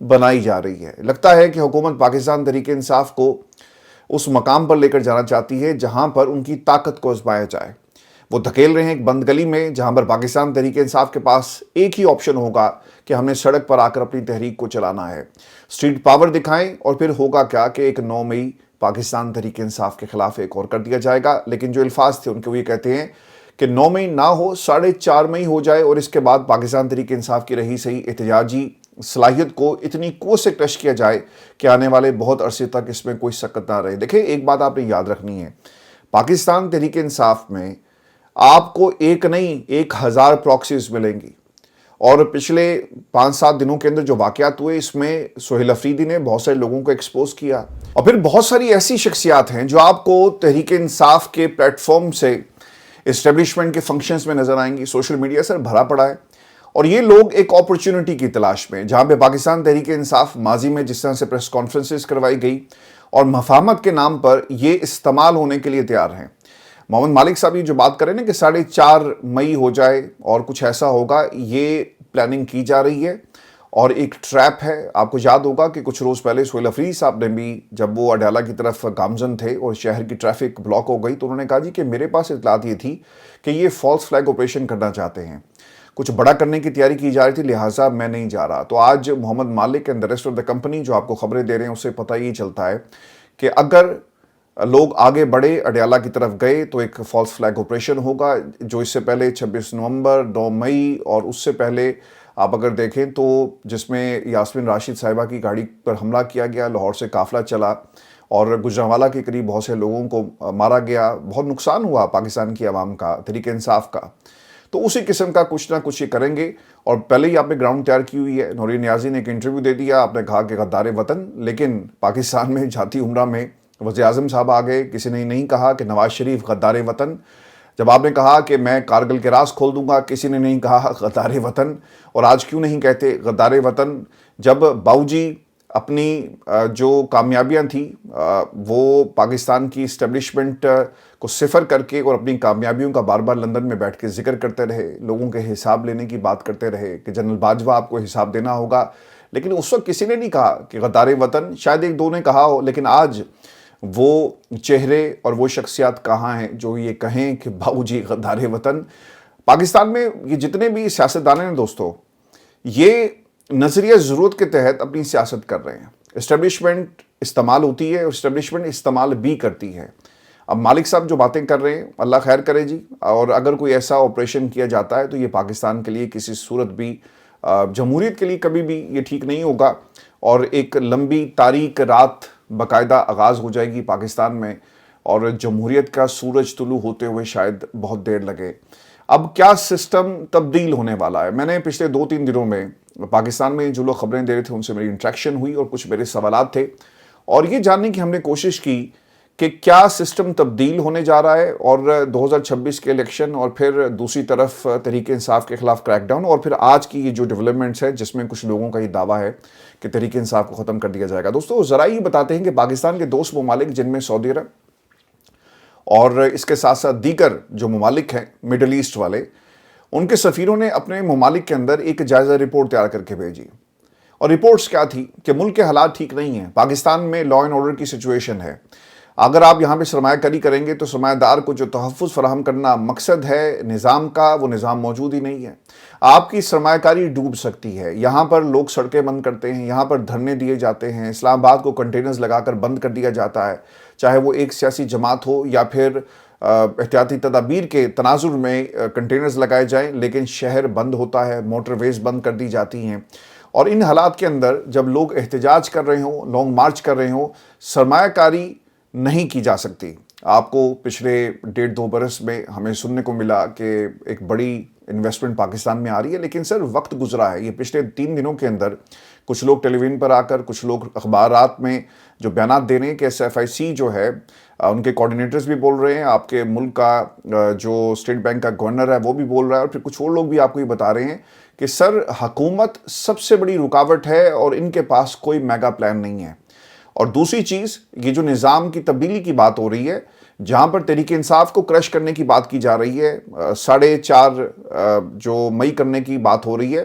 بنائی جا رہی ہے۔ لگتا ہے کہ حکومت پاکستان تحریک انصاف کو اس مقام پر لے کر جانا چاہتی ہے جہاں پر ان کی طاقت کو آزمایا جائے۔ وہ دھکیل رہے ہیں ایک بند گلی میں جہاں پر پاکستان تحریک انصاف کے پاس ایک ہی آپشن ہوگا کہ ہم نے سڑک پر آ کر اپنی تحریک کو چلانا ہے، اسٹریٹ پاور دکھائیں، اور پھر ہوگا کیا کہ ایک 9 مئی پاکستان تحریک انصاف کے خلاف ایک اور کر دیا جائے گا۔ لیکن جو الفاظ تھے ان کے وہ یہ کہتے ہیں کہ 9 مئی نہ ہو، 4.5 مئی ہو جائے، اور اس کے بعد پاکستان تحریک انصاف کی رہی صحیح احتجاجی صلاحیت کو اتنی قوت سے ٹچ کیا جائے کہ آنے والے بہت عرصے تک اس میں کوئی سکت نہ رہے۔ دیکھیں ایک بات آپ نے یاد رکھنی ہے، پاکستان تحریک انصاف میں آپ کو ایک نہیں 1000 پراکسیز ملیں گی، اور پچھلے 5-7 دنوں کے اندر جو واقعات ہوئے اس میں سہیل افریدی نے بہت سارے لوگوں کو ایکسپوز کیا، اور پھر بہت ساری ایسی شخصیات ہیں جو آپ کو تحریک انصاف کے پلیٹ فارم سے اسٹیبلشمنٹ کے فنکشنز میں نظر آئیں گی۔ سوشل میڈیا سر بھرا پڑا ہے، اور یہ لوگ ایک اپرچونٹی کی تلاش میں، جہاں پہ پاکستان تحریک انصاف ماضی میں جس طرح سے پریس کانفرنسز کروائی گئی اور مفاہمت کے نام پر یہ استعمال ہونے کے لیے تیار ہیں۔ محمد مالک صاحب یہ جو بات کریں نا کہ 4.5 مئی ہو جائے اور کچھ ایسا ہوگا، یہ پلاننگ کی جا رہی ہے اور ایک ٹریپ ہے۔ آپ کو یاد ہوگا کہ کچھ روز پہلے سہیل افریدی صاحب نے بھی جب وہ اڈیالہ کی طرف گامزن تھے اور شہر کی ٹریفک بلاک ہو گئی تو انہوں نے کہا جی کہ میرے پاس اطلاعات یہ تھی کہ یہ فالس فلیگ آپریشن کرنا چاہتے ہیں، کچھ بڑا کرنے کی تیاری کی جا رہی تھی، لہٰذا میں نہیں جا رہا۔ تو آج Muhammad Malik and the rest of the company جو آپ کو خبریں دے رہے ہیں اس سے پتہ یہ چلتا ہے کہ اگر لوگ آگے بڑھے اڈیالہ کی طرف گئے تو ایک فالس فلیگ آپریشن ہوگا، جو اس سے پہلے 26 نومبر 9 مئی اور اس سے پہلے آپ اگر دیکھیں تو جس میں یاسمین راشد صاحبہ کی گاڑی پر حملہ کیا گیا، لاہور سے قافلہ چلا اور گجرانوالہ کے قریب بہت سے لوگوں کو مارا گیا، بہت نقصان ہوا پاکستان کی عوام کا، تحریک انصاف کا۔ تو اسی قسم کا کچھ نہ کچھ یہ کریں گے، اور پہلے ہی آپ نے گراؤنڈ تیار کی ہوئی ہے۔ نورین نیازی نے ایک انٹرویو دے دیا، آپ نے کہا کہ غدار وطن، لیکن پاکستان میں جاتی عمرہ میں وزیر اعظم صاحب آ گئے، کسی نے نہیں کہا کہ نواز شریف غدار وطن۔ جب آپ نے کہا کہ میں کارگل کے راز کھول دوں گا، کسی نے نہیں کہا غدار وطن۔ اور آج کیوں نہیں کہتے غدار وطن؟ جب باؤجی اپنی جو کامیابیاں تھیں وہ پاکستان کی اسٹیبلشمنٹ کو صفر کر کے اور اپنی کامیابیوں کا بار بار لندن میں بیٹھ کے ذکر کرتے رہے، لوگوں کے حساب لینے کی بات کرتے رہے کہ جنرل باجوہ آپ کو حساب دینا ہوگا، لیکن اس وقت کسی نے نہیں کہا کہ غدار وطن۔ شاید ایک دو نے کہا ہو، لیکن آج وہ چہرے اور وہ شخصیات کہاں ہیں جو یہ کہیں کہ باؤجی غدار وطن؟ پاکستان میں یہ جتنے بھی سیاستدان ہیں دوستو، یہ نظریہ ضرورت کے تحت اپنی سیاست کر رہے ہیں۔ اسٹیبلشمنٹ استعمال ہوتی ہے اور اسٹیبلشمنٹ استعمال بھی کرتی ہے۔ اب مالک صاحب جو باتیں کر رہے ہیں اللہ خیر کرے جی، اور اگر کوئی ایسا آپریشن کیا جاتا ہے تو یہ پاکستان کے لیے کسی صورت بھی، جمہوریت کے لیے کبھی بھی یہ ٹھیک نہیں ہوگا، اور ایک لمبی تاریک رات باقاعدہ آغاز ہو جائے گی پاکستان میں، اور جمہوریت کا سورج طلوع ہوتے ہوئے شاید بہت دیر لگے۔ اب کیا سسٹم تبدیل ہونے والا ہے؟ میں نے پچھلے 2-3 دنوں میں پاکستان میں جو لوگ خبریں دے رہے تھے ان سے میری انٹریکشن ہوئی اور کچھ میرے سوالات تھے، اور یہ جاننے کی ہم نے کوشش کی کہ کیا سسٹم تبدیل ہونے جا رہا ہے، اور 2026 کے الیکشن، اور پھر دوسری طرف تحریک انصاف کے خلاف کریک ڈاؤن، اور پھر آج کی یہ جو ڈیولپمنٹس ہے جس میں کچھ لوگوں کا یہ دعویٰ ہے کہ تحریک انصاف کو ختم کر دیا جائے گا۔ دوستو ذرا یہ بتاتے ہیں کہ پاکستان کے دوست ممالک جن میں سعودی عرب اور اس کے ساتھ ساتھ دیگر جو ممالک ہیں مڈل ایسٹ والے، ان کے سفیروں نے اپنے ممالک کے اندر ایک جائزہ رپورٹ تیار کر کے بھیجی، اور رپورٹس کیا تھی کہ ملک کے حالات ٹھیک نہیں ہیں، پاکستان میں لا اینڈ آرڈر کی سچویشن ہے، اگر آپ یہاں پہ سرمایہ کاری کریں گے تو سرمایہ دار کو جو تحفظ فراہم کرنا مقصد ہے نظام کا، وہ نظام موجود ہی نہیں ہے، آپ کی سرمایہ کاری ڈوب سکتی ہے، یہاں پر لوگ سڑکیں بند کرتے ہیں، یہاں پر دھرنے دیے جاتے ہیں، اسلام آباد کو کنٹینرز لگا کر بند کر دیا جاتا ہے، چاہے وہ ایک سیاسی جماعت ہو یا پھر احتیاطی تدابیر کے تناظر میں کنٹینرز لگائے جائیں، لیکن شہر بند ہوتا ہے، موٹر ویز بند کر دی جاتی ہیں، اور ان حالات کے اندر جب لوگ احتجاج کر رہے ہوں، لانگ مارچ کر رہے ہوں، سرمایہ کاری نہیں کی جا سکتی۔ آپ کو پچھلے 1.5-2 برس میں ہمیں سننے کو ملا کہ ایک بڑی انویسٹمنٹ پاکستان میں آ رہی ہے، لیکن سر وقت گزرا ہے۔ یہ پچھلے 3 دنوں کے اندر کچھ لوگ ٹیلی ویژن پر آ کر، کچھ لوگ اخبارات میں جو بیانات دے رہے ہیں کہ SFIC جو ہے ان کے کوارڈینیٹرز بھی بول رہے ہیں، آپ کے ملک کا جو اسٹیٹ بینک کا گورنر ہے وہ بھی بول رہا ہے، اور پھر کچھ اور لوگ بھی آپ کو یہ بتا رہے ہیں کہ سر حکومت سب سے بڑی رکاوٹ ہے اور ان کے پاس کوئی میگا پلان نہیں ہے۔ اور دوسری چیز، یہ جو نظام کی تبدیلی کی بات ہو رہی ہے، جہاں پر تحریک انصاف کو کرش کرنے کی بات کی جا رہی ہے، 4.5 جو مئی کرنے کی بات ہو رہی ہے،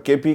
KP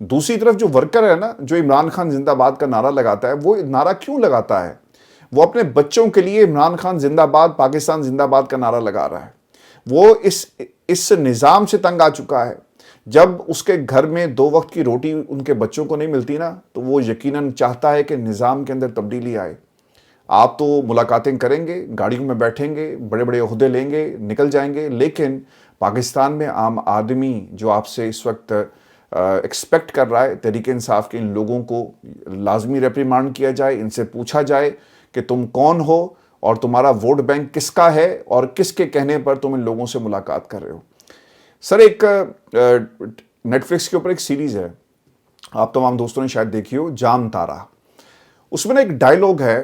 دوسری طرف جو ورکر ہے نا، جو عمران خان زندہ باد کا نعرہ لگاتا ہے، وہ نعرہ کیوں لگاتا ہے؟ وہ اپنے بچوں کے لیے عمران خان زندہ باد، پاکستان زندہ باد کا نعرہ لگا رہا ہے۔ وہ اس نظام سے تنگ آ چکا ہے۔ جب اس کے گھر میں 2 وقت کی روٹی ان کے بچوں کو نہیں ملتی نا، تو وہ یقیناً چاہتا ہے کہ نظام کے اندر تبدیلی آئے۔ آپ تو ملاقاتیں کریں گے، گاڑیوں میں بیٹھیں گے، بڑے بڑے عہدے لیں گے، نکل جائیں گے، لیکن پاکستان میں عام آدمی جو آپ سے اس وقت ایکسپیکٹ کر رہا ہے، تحریک انصاف کے ان لوگوں کو لازمی ریپریمانڈ کیا جائے، ان سے پوچھا جائے کہ تم کون ہو اور تمہارا ووٹ بینک کس کا ہے اور کس کے کہنے پر تم ان لوگوں سے ملاقات کر رہے ہو۔ سر، ایک نیٹ فلکس کے اوپر ایک سیریز ہے، آپ تمام دوستوں نے شاید دیکھی ہو، جام تارا۔ اس میں نا ایک ڈائیلاگ ہے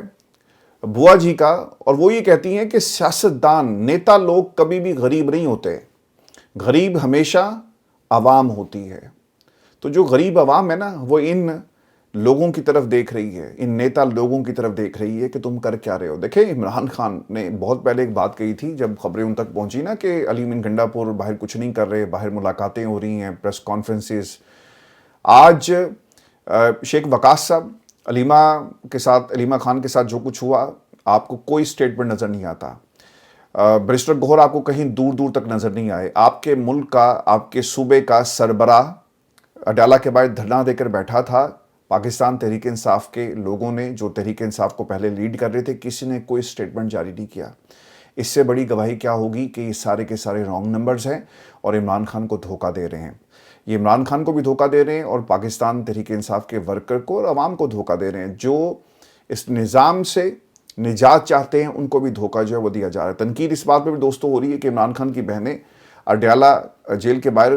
بوا جی کا، اور وہ یہ کہتی ہیں کہ سیاستدان، نیتا لوگ کبھی بھی غریب نہیں ہوتے، غریب ہمیشہ عوام ہوتی ہے۔ تو جو غریب عوام ہے نا، وہ ان لوگوں کی طرف دیکھ رہی ہے، ان نیتا لوگوں کی طرف دیکھ رہی ہے کہ تم کر کیا رہے ہو۔ دیکھیں، عمران خان نے بہت پہلے ایک بات کہی تھی، جب خبریں ان تک پہنچی نا کہ علی مین گنڈا پور باہر کچھ نہیں کر رہے، باہر ملاقاتیں ہو رہی ہیں، پریس کانفرنسز۔ آج شیخ وقاص صاحب، علیمہ خان کے ساتھ جو کچھ ہوا، آپ کو کوئی سٹیٹمنٹ نظر نہیں آتا۔ بیرسٹر گوہر آپ کو کہیں دور دور تک نظر نہیں آئے۔ آپ کے ملک کا، آپ کے صوبے کا سربراہ اڈالہ کے باہر دھرنا دے کر بیٹھا تھا۔ پاکستان تحریک انصاف کے لوگوں نے، جو تحریک انصاف کو پہلے لیڈ کر رہے تھے، کسی نے کوئی سٹیٹمنٹ جاری نہیں کیا۔ اس سے بڑی گواہی کیا ہوگی کہ یہ سارے کے سارے رانگ نمبرز ہیں اور عمران خان کو دھوکہ دے رہے ہیں۔ یہ عمران خان کو بھی دھوکہ دے رہے ہیں اور پاکستان تحریک انصاف کے ورکر کو اور عوام کو دھوکہ دے رہے ہیں۔ جو اس نظام سے نجات چاہتے ہیں، ان کو بھی دھوکہ جو ہے وہ دیا جا رہا ہے۔ تنقید اس بات پہ بھی دوستوں ہو رہی ہے کہ عمران خان کی بہنیں اڈیالہ جیل کے باہر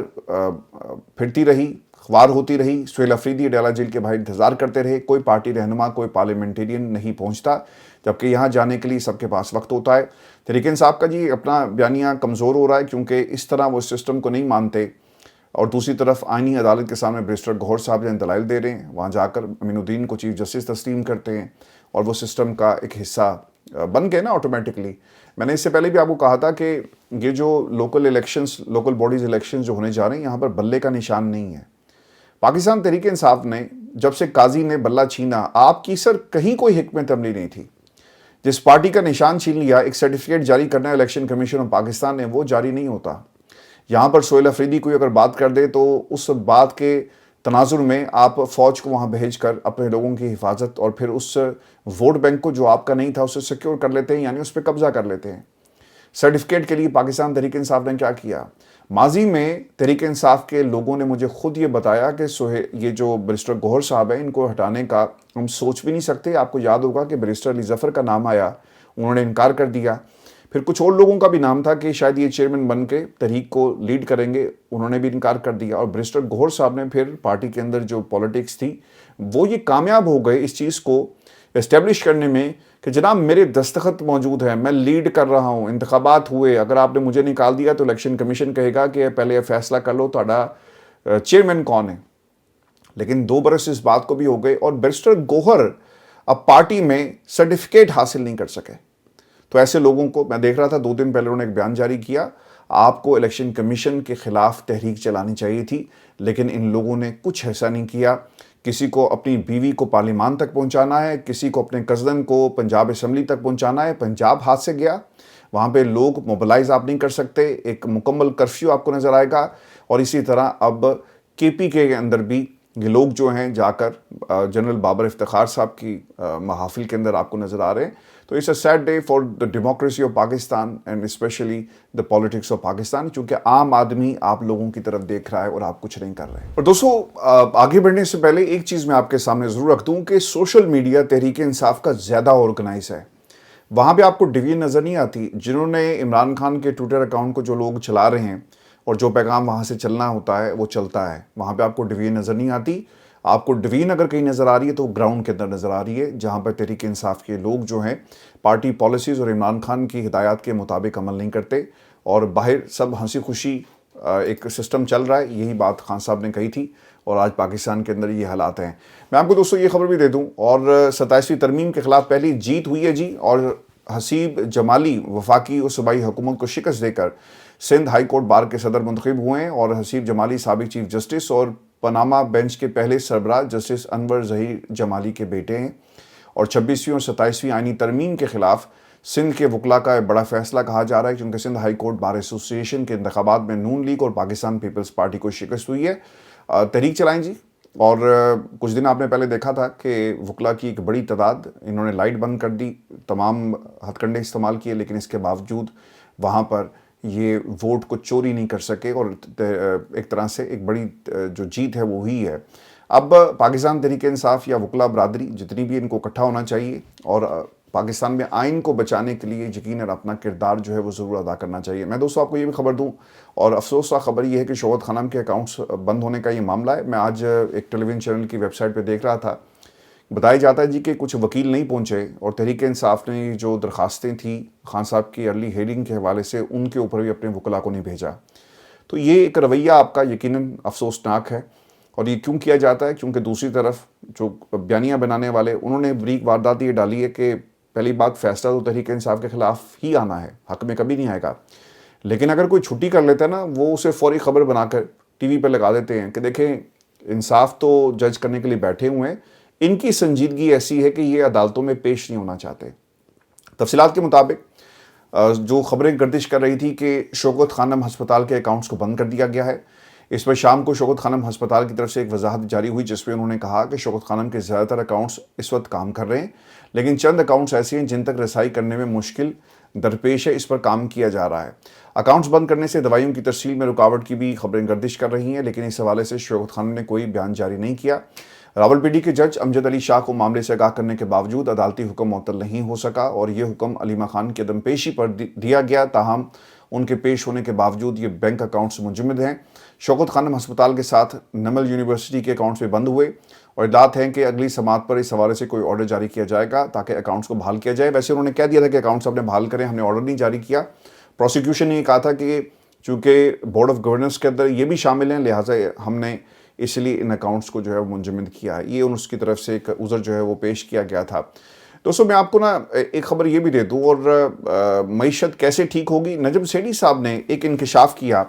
پھرتی رہی، خوار ہوتی رہی۔ سہیل افریدی اڈیالہ جیل کے باہر انتظار کرتے رہے، کوئی پارٹی رہنما، کوئی پارلیمنٹیرین نہیں پہنچتا، جبکہ یہاں جانے کے لیے سب کے پاس وقت ہوتا ہے۔ تحریک انصاف کا جی اپنا بیانیہ کمزور ہو رہا ہے، کیونکہ اس طرح وہ سسٹم کو نہیں مانتے، اور دوسری طرف آئینی عدالت کے سامنے بیرسٹر گوہر صاحب جو دلائل دے رہے ہیں، وہاں جا کر امین الدین کو چیف جسٹس تسلیم کرتے ہیں اور وہ سسٹم کا ایک حصہ بن گئے نا آٹومیٹکلی۔ میں نے اس سے پہلے بھی آپ کو کہا تھا کہ یہ جو local elections, local bodies elections جو ہونے جا رہے ہیں، یہاں پر بلے کا نشان نہیں ہے۔ پاکستان تحریک انصاف نے جب سے قاضی نے بلہ چھینا، آپ کی سر کہیں کوئی حکمت عملی نہیں تھی۔ جس پارٹی کا نشان چھین لیا، ایک سرٹیفکیٹ جاری کرنا ہے الیکشن کمیشن آف پاکستان نے، وہ جاری نہیں ہوتا۔ یہاں پر سہیل افریدی کوئی اگر بات کر دے تو اس بات کے تناظر میں آپ فوج کو وہاں بھیج کر اپنے لوگوں کی حفاظت اور پھر اس ووٹ بینک کو جو آپ کا نہیں تھا اسے سیکیور کر لیتے ہیں، یعنی اس پہ قبضہ کر لیتے ہیں۔ سرٹیفکیٹ کے لیے پاکستان تحریک انصاف نے کیا کیا؟ ماضی میں تحریک انصاف کے لوگوں نے مجھے خود یہ بتایا کہ یہ جو بیرسٹر گوہر صاحب ہیں، ان کو ہٹانے کا ہم سوچ بھی نہیں سکتے۔ آپ کو یاد ہوگا کہ بیرسٹر علی ظفر کا نام آیا، انہوں نے انکار کر دیا۔ پھر کچھ اور لوگوں کا بھی نام تھا کہ شاید یہ چیئرمین بن کے تحریک کو لیڈ کریں گے، انہوں نے بھی انکار کر دیا۔ اور بیرسٹر گوہر صاحب نے پھر پارٹی کے اندر جو پولیٹکس تھی، وہ یہ کامیاب ہو گئے اس چیز کو اسٹیبلش کرنے میں کہ جناب میرے دستخط موجود ہیں، میں لیڈ کر رہا ہوں، انتخابات ہوئے، اگر آپ نے مجھے نکال دیا تو الیکشن کمیشن کہے گا کہ پہلے یہ فیصلہ کر لو تہاڈا چیئرمین کون ہے۔ لیکن 2 برس اس بات کو بھی ہو گئے اور بیرسٹر گوہر اب پارٹی میں سرٹیفکیٹ حاصل نہیں کر سکے۔ تو ایسے لوگوں کو میں دیکھ رہا تھا 2 دن پہلے انہوں نے ایک بیان جاری کیا، آپ کو الیکشن کمیشن کے خلاف تحریک چلانی چاہیے تھی، لیکن ان لوگوں نے کچھ ایسا نہیں کیا۔ کسی کو اپنی بیوی کو پارلیمان تک پہنچانا ہے، کسی کو اپنے کزن کو پنجاب اسمبلی تک پہنچانا ہے، پنجاب ہاتھ سے گیا، وہاں پہ لوگ موبلائز آپ نہیں کر سکتے، ایک مکمل کرفیو آپ کو نظر آئے گا۔ اور اسی طرح اب کے پی کے اندر بھی یہ لوگ جو ہیں جا کر جنرل بابر افتخار صاحب کی محافل کے اندر آپ کو نظر آ رہے ہیں۔ تو it's a sad day for the democracy of Pakistan and especially the politics of Pakistan, کیونکہ عام آدمی آپ لوگوں کی طرف دیکھ رہا ہے اور آپ کچھ نہیں کر رہے۔ اور دوستو، آگے بڑھنے سے پہلے ایک چیز میں آپ کے سامنے ضرور رکھ دوں کہ سوشل میڈیا تحریک انصاف کا زیادہ آرگنائز ہے۔ وہاں پہ آپ کو ڈویژن نظر نہیں آتی۔ جنہوں نے عمران خان کے ٹویٹر اکاؤنٹ کو جو لوگ چلا رہے ہیں اور جو پیغام وہاں سے چلنا ہوتا ہے وہ چلتا ہے، وہاں پہ آپ کو ڈویژن نظر نہیں آتی۔ آپ کو ڈویژن اگر کہیں نظر آ رہی ہے تو گراؤنڈ کے اندر نظر آ رہی ہے، جہاں پر تحریک انصاف کے لوگ جو ہیں پارٹی پالیسیز اور عمران خان کی ہدایات کے مطابق عمل نہیں کرتے، اور باہر سب ہنسی خوشی ایک سسٹم چل رہا ہے۔ یہی بات خان صاحب نے کہی تھی اور آج پاکستان کے اندر یہ حالات ہیں۔ میں آپ کو دوستوں یہ خبر بھی دے دوں، اور 27ویں ترمیم کے خلاف پہلی جیت ہوئی ہے جی، اور حسیب جمالی وفاقی اور صوبائی حکومت کو شکست دے کر سندھ ہائی کورٹ بار کے صدر منتخب ہوئے ہیں اور حسیب جمالی سابق چیف جسٹس اور پاناما بینچ کے پہلے سربراہ جسٹس انور ظہیر جمالی کے بیٹے ہیں، اور 26ویں اور 27ویں آئینی ترمیم کے خلاف سندھ کے وکلاء کا ایک بڑا فیصلہ کہا جا رہا ہے، کیونکہ سندھ ہائی کورٹ بار ایسوسی ایشن کے انتخابات میں نون لیگ اور پاکستان پیپلز پارٹی کو شکست ہوئی ہے۔ تحریک چلائیں جی، اور کچھ دن آپ نے پہلے دیکھا تھا کہ وکلاء کی ایک بڑی تعداد، انہوں نے لائٹ بند کر دی، تمام ہتھ کنڈے استعمال کیے، لیکن اس کے باوجود وہاں پر یہ ووٹ کو چوری نہیں کر سکے، اور ایک طرح سے ایک بڑی جو جیت ہے وہ ہوئی ہے۔ اب پاکستان تحریک انصاف یا وکلاء برادری جتنی بھی، ان کو اکٹھا ہونا چاہیے اور پاکستان میں آئین کو بچانے کے لیے یقیناً اپنا کردار جو ہے وہ ضرور ادا کرنا چاہیے۔ میں دوستوں آپ کو یہ بھی خبر دوں، اور افسوسناک خبر یہ ہے کہ شوکت خانم کے اکاؤنٹس بند ہونے کا یہ معاملہ ہے۔ میں آج ایک ٹیلی ویژن چینل کی ویب سائٹ پہ دیکھ رہا تھا، بتایا جاتا ہے جی کہ کچھ وکیل نہیں پہنچے، اور تحریک انصاف نے جو درخواستیں تھیں خان صاحب کی ارلی ہیئرنگ کے حوالے سے، ان کے اوپر بھی اپنے وکلاء کو نہیں بھیجا۔ تو یہ ایک رویہ آپ کا یقیناً افسوسناک ہے، اور یہ کیوں کیا جاتا ہے؟ کیونکہ دوسری طرف جو بیانیہ بنانے والے، انہوں نے بریک واردات یہ ڈالی ہے کہ پہلی بات، فیصلہ تو تحریک انصاف کے خلاف ہی آنا ہے، حق میں کبھی نہیں آئے گا، لیکن اگر کوئی چھٹی کر لیتا ہے نا، وہ اسے فوری خبر بنا کر ٹی وی پہ لگا دیتے ہیں کہ دیکھیں انصاف تو جج کرنے کے لیے بیٹھے ہوئے ہیں، ان کی سنجیدگی ایسی ہے کہ یہ عدالتوں میں پیش نہیں ہونا چاہتے۔ تفصیلات کے مطابق جو خبریں گردش کر رہی تھی کہ شوکت خانم ہسپتال کے اکاؤنٹس کو بند کر دیا گیا ہے، اس پر شام کو شوکت خانم ہسپتال کی طرف سے ایک وضاحت جاری ہوئی، جس میں انہوں نے کہا کہ شوکت خانم کے زیادہ تر اکاؤنٹس اس وقت کام کر رہے ہیں، لیکن چند اکاؤنٹس ایسے ہیں جن تک رسائی کرنے میں مشکل درپیش ہے، اس پر کام کیا جا رہا ہے۔ اکاؤنٹس بند کرنے سے دوائیوں کی ترسیل میں رکاوٹ کی بھی خبریں گردش کر رہی ہیں، لیکن اس حوالے سے شوکت خانم نے کوئی بیان جاری نہیں کیا۔ راولپنڈی کے جج امجد علی شاہ کو معاملے سے آگاہ کرنے کے باوجود عدالتی حکم معطل نہیں ہو سکا، اور یہ حکم علیمہ خان کی عدم پیشی پر دیا گیا، تاہم ان کے پیش ہونے کے باوجود یہ بینک اکاؤنٹس منجمد ہیں۔ شوکت خانم ہسپتال کے ساتھ نمل یونیورسٹی کے اکاؤنٹس بھی بند ہوئے، اور اطلاعات ہیں کہ اگلی سماعت پر اس حوالے سے کوئی آرڈر جاری کیا جائے گا تاکہ اکاؤنٹس کو بحال کیا جائے۔ ویسے انہوں نے کہہ دیا تھا کہ اکاؤنٹس اپنے بحال کریں، ہم نے آرڈر نہیں جاری کیا۔ پروسیکیوشن نے یہ کہا تھا کہ چونکہ بورڈ آف گورننس کے اندر یہ بھی شامل ہیں، لہٰذا ہم نے اس لیے ان اکاؤنٹس کو جو ہے وہ منجمد کیا ہے۔ یہ اس کی طرف سے ایک عذر جو ہے وہ پیش کیا گیا تھا۔ دوستوں میں آپ کو ایک خبر یہ بھی دے دوں، اور معیشت کیسے ٹھیک ہوگی، نجم سیٹھی صاحب نے ایک انکشاف کیا،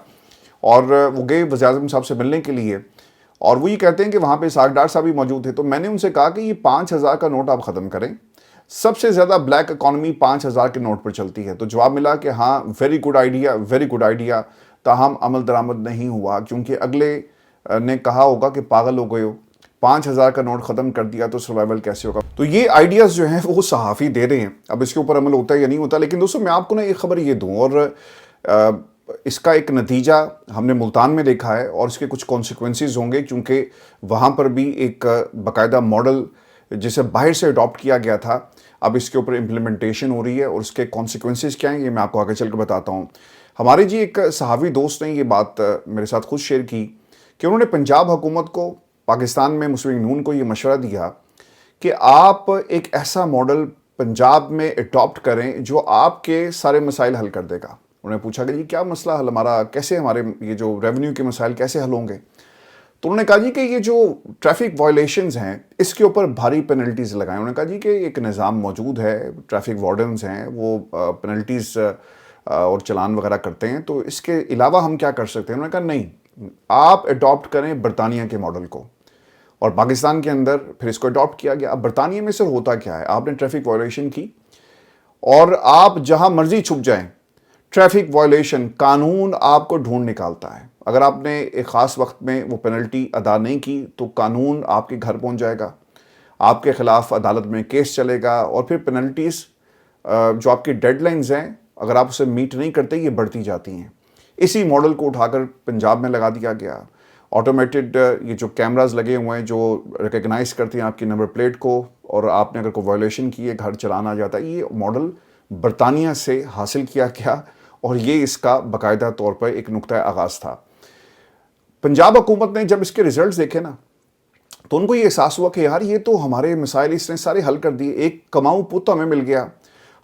اور وہ گئے وزیر اعظم صاحب سے ملنے کے لیے، اور وہ یہ کہتے ہیں کہ وہاں پہ اسحاق ڈار صاحب بھی موجود تھے۔ تو میں نے ان سے کہا کہ یہ 5,000 کا نوٹ آپ ختم کریں، سب سے زیادہ بلیک اکانومی 5,000 کے نوٹ پر چلتی ہے۔ تو جواب ملا کہ ہاں، ویری گڈ آئیڈیا، تاہم عمل درآمد نہیں ہوا، کیونکہ اگلے نے کہا ہوگا کہ پاگل ہو گئے ہو، 5,000 کا نوٹ ختم کر دیا تو سروائیول کیسے ہوگا۔ تو یہ آئیڈیاز جو ہیں وہ صحافی دے رہے ہیں، اب اس کے اوپر عمل ہوتا ہے یا نہیں ہوتا۔ لیکن دوستوں میں آپ کو ایک خبر یہ دوں، اور اس کا ایک نتیجہ ہم نے ملتان میں دیکھا ہے، اور اس کے کچھ کانسیکوینسز ہوں گے، کیونکہ وہاں پر بھی ایک باقاعدہ ماڈل جسے باہر سے اڈاپٹ کیا گیا تھا، اب اس کے اوپر امپلیمنٹیشن ہو رہی ہے، اور اس کے کانسیکوینسز کیا ہیں یہ میں آپ کو آگے چل کے بتاتا ہوں۔ ہمارے جی ایک صحافی دوست نے یہ بات میرے ساتھ خود شیئر کی کہ انہوں نے پنجاب حکومت کو، پاکستان میں مسلم نون کو یہ مشورہ دیا کہ آپ ایک ایسا ماڈل پنجاب میں اڈاپٹ کریں جو آپ کے سارے مسائل حل کر دے گا۔ انہوں نے پوچھا کہ جی کیا مسئلہ حل ہمارا، کیسے ہمارے یہ جو ریونیو کے مسائل کیسے حل ہوں گے؟ تو انہوں نے کہا جی کہ یہ جو ٹریفک وائلیشنز ہیں اس کے اوپر بھاری پینلٹیز لگائیں۔ انہوں نے کہا جی کہ ایک نظام موجود ہے، ٹریفک وارڈنز ہیں، وہ پینلٹیز اور چلان وغیرہ کرتے ہیں، تو اس کے علاوہ ہم کیا کر سکتے ہیں؟ انہوں نے کہا نہیں، آپ اڈاپٹ کریں برطانیہ کے ماڈل کو، اور پاکستان کے اندر پھر اس کو اڈاپٹ کیا گیا۔ اب برطانیہ میں سر ہوتا کیا ہے، آپ نے ٹریفک وائلیشن کی، اور آپ جہاں مرضی چھپ جائیں، ٹریفک وائلیشن قانون آپ کو ڈھونڈ نکالتا ہے۔ اگر آپ نے ایک خاص وقت میں وہ پینلٹی ادا نہیں کی تو قانون آپ کے گھر پہنچ جائے گا، آپ کے خلاف عدالت میں کیس چلے گا، اور پھر پینلٹیز جو آپ کی ڈیڈ لائنز ہیں اگر آپ اسے میٹ نہیں کرتے یہ بڑھتی جاتی ہیں۔ اسی ماڈل کو اٹھا کر پنجاب میں لگا دیا گیا۔ آٹومیٹڈ یہ جو کیمراز لگے ہوئے ہیں جو ریکگنائز کرتے ہیں آپ کی نمبر پلیٹ کو، اور آپ نے اگر کوئی وائلیشن کی ہے گھر چلانا آ جاتا ہے۔ یہ ماڈل برطانیہ سے حاصل کیا گیا، اور یہ اس کا باقاعدہ طور پر ایک نقطہ آغاز تھا۔ پنجاب حکومت نے جب اس کے ریزلٹس دیکھے نا تو ان کو یہ احساس ہوا کہ یار یہ تو ہمارے مسائل اس نے سارے حل کر دیے، ایک کماؤں پت ہمیں مل گیا۔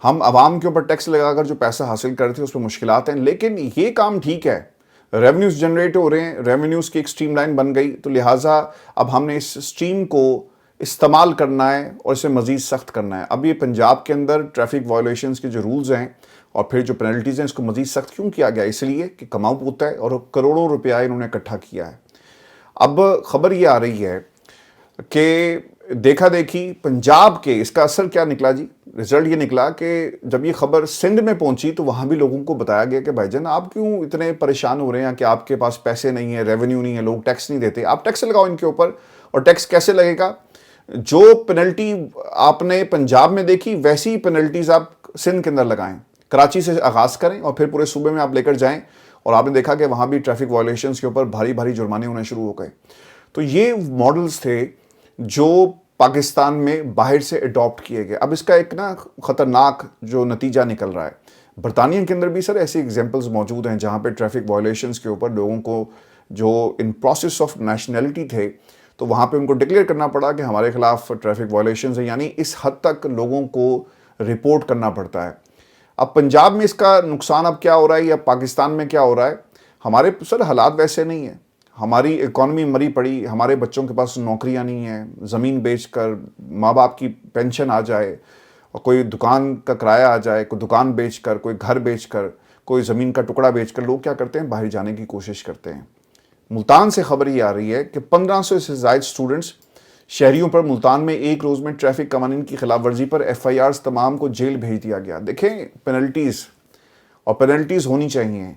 ہم عوام کے اوپر ٹیکس لگا کر جو پیسہ حاصل کر رہے تھے اس پہ مشکلات ہیں، لیکن یہ کام ٹھیک ہے، ریونیوز جنریٹ ہو رہے ہیں، ریونیوز کی ایک سٹریم لائن بن گئی، تو لہٰذا اب ہم نے اس سٹریم کو استعمال کرنا ہے اور اسے مزید سخت کرنا ہے۔ اب یہ پنجاب کے اندر ٹریفک وائلیشنز کے جو رولز ہیں اور پھر جو پینلٹیز ہیں اس کو مزید سخت کیوں کیا گیا؟ اس لیے کہ کماؤ پوتا ہے اور کروڑوں روپیہ انہوں نے اکٹھا کیا ہے۔ اب خبر یہ آ رہی ہے کہ دیکھا دیکھی پنجاب کے اس کا اثر کیا نکلا جی؟ رزلٹ یہ نکلا کہ جب یہ خبر سندھ میں پہنچی تو وہاں بھی لوگوں کو بتایا گیا کہ بھائی جان آپ کیوں اتنے پریشان ہو رہے ہیں کہ آپ کے پاس پیسے نہیں ہیں، ریونیو نہیں ہے، لوگ ٹیکس نہیں دیتے، آپ ٹیکس لگاؤ ان کے اوپر۔ اور ٹیکس کیسے لگے گا؟ جو پینلٹی آپ نے پنجاب میں دیکھی ویسی پینلٹیز آپ سندھ کے اندر لگائیں، کراچی سے آغاز کریں اور پھر پورے صوبے میں آپ لے کر جائیں، اور آپ نے دیکھا کہ وہاں بھی ٹریفک وائلیشنز کے اوپر بھاری بھاری جرمانے ہونے شروع ہو گئے۔ تو یہ ماڈلز تھے جو پاکستان میں باہر سے اڈاپٹ کیے گئے۔ اب اس کا ایک خطرناک جو نتیجہ نکل رہا ہے، برطانیہ کے اندر بھی سر ایسی ایگزامپلز موجود ہیں جہاں پہ ٹریفک وائلیشنز کے اوپر لوگوں کو جو ان پروسیس آف نیشنلٹی تھے تو وہاں پہ ان کو ڈکلیئر کرنا پڑا کہ ہمارے خلاف ٹریفک وائلیشنز ہیں، یعنی اس حد تک لوگوں کو رپورٹ کرنا پڑتا ہے۔ اب پنجاب میں اس کا نقصان اب کیا ہو رہا ہے یا پاکستان میں کیا ہو رہا ہے؟ ہمارے سر حالات ویسے نہیں ہیں، ہماری اکانومی مری پڑی، ہمارے بچوں کے پاس نوکریاں نہیں ہیں، زمین بیچ کر ماں باپ کی پینشن آ جائے، اور کوئی دکان کا کرایہ آ جائے، کوئی دکان بیچ کر، کوئی گھر بیچ کر، کوئی زمین کا ٹکڑا بیچ کر لوگ کیا کرتے ہیں؟ باہر جانے کی کوشش کرتے ہیں۔ ملتان سے خبر یہ آ رہی ہے کہ 1500 سے زائد سٹوڈنٹس شہریوں پر ملتان میں ایک روز میں ٹریفک قوانین کی خلاف ورزی پر FIRs تمام کو جیل بھیج دیا گیا۔ دیکھیں پینلٹیز، اور پینلٹیز ہونی چاہیے،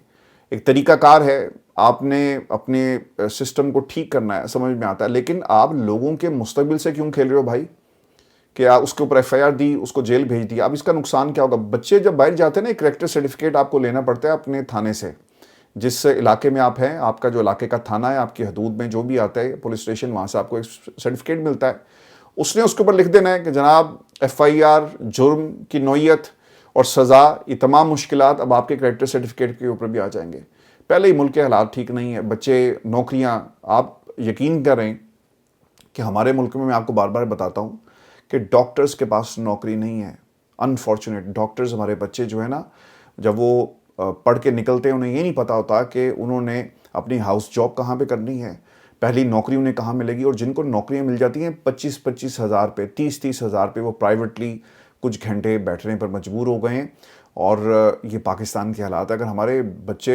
ایک طریقہ کار ہے، آپ نے اپنے سسٹم کو ٹھیک کرنا ہے، سمجھ میں آتا ہے، لیکن آپ لوگوں کے مستقبل سے کیوں کھیل رہے ہو بھائی؟ کہ اس کے اوپر FIR دی، اس کو جیل بھیج دیا۔ اب اس کا نقصان کیا ہوگا؟ بچے جب باہر جاتے ہیں نا، ایک کریکٹر سرٹیفکیٹ آپ کو لینا پڑتا ہے اپنے تھانے سے، جس علاقے میں آپ ہیں، آپ کا جو علاقے کا تھانہ ہے، آپ کی حدود میں جو بھی آتا ہے پولیس اسٹیشن، وہاں سے آپ کو ایک سرٹیفکیٹ ملتا ہے۔ اس نے اس کے اوپر لکھ دینا ہے کہ جناب FIR، جرم کی نوعیت اور سزا، یہ تمام مشکلات اب آپ کے کریکٹر سرٹیفکیٹ کے اوپر بھی آ جائیں گے۔ پہلے ہی ملک کے حالات ٹھیک نہیں ہے، بچے، نوکریاں، آپ یقین کریں کہ ہمارے ملک میں آپ کو بار بار بتاتا ہوں کہ ڈاکٹرز کے پاس نوکری نہیں ہے۔ انفارچونیٹ ڈاکٹرز، ہمارے بچے جو ہیں نا، جب وہ پڑھ کے نکلتے ہیں انہیں یہ نہیں پتا ہوتا کہ انہوں نے اپنی ہاؤس جاب کہاں پہ کرنی ہے، پہلی نوکری انہیں کہاں ملے گی، اور جن کو نوکریاں مل جاتی ہیں 25-25 ہزار پہ، 30-30 ہزار پہ، وہ پرائیویٹلی کچھ گھنٹے بیٹھنے پر مجبور ہو گئے ہیں۔ اور یہ پاکستان کے حالات ہے۔ اگر ہمارے بچے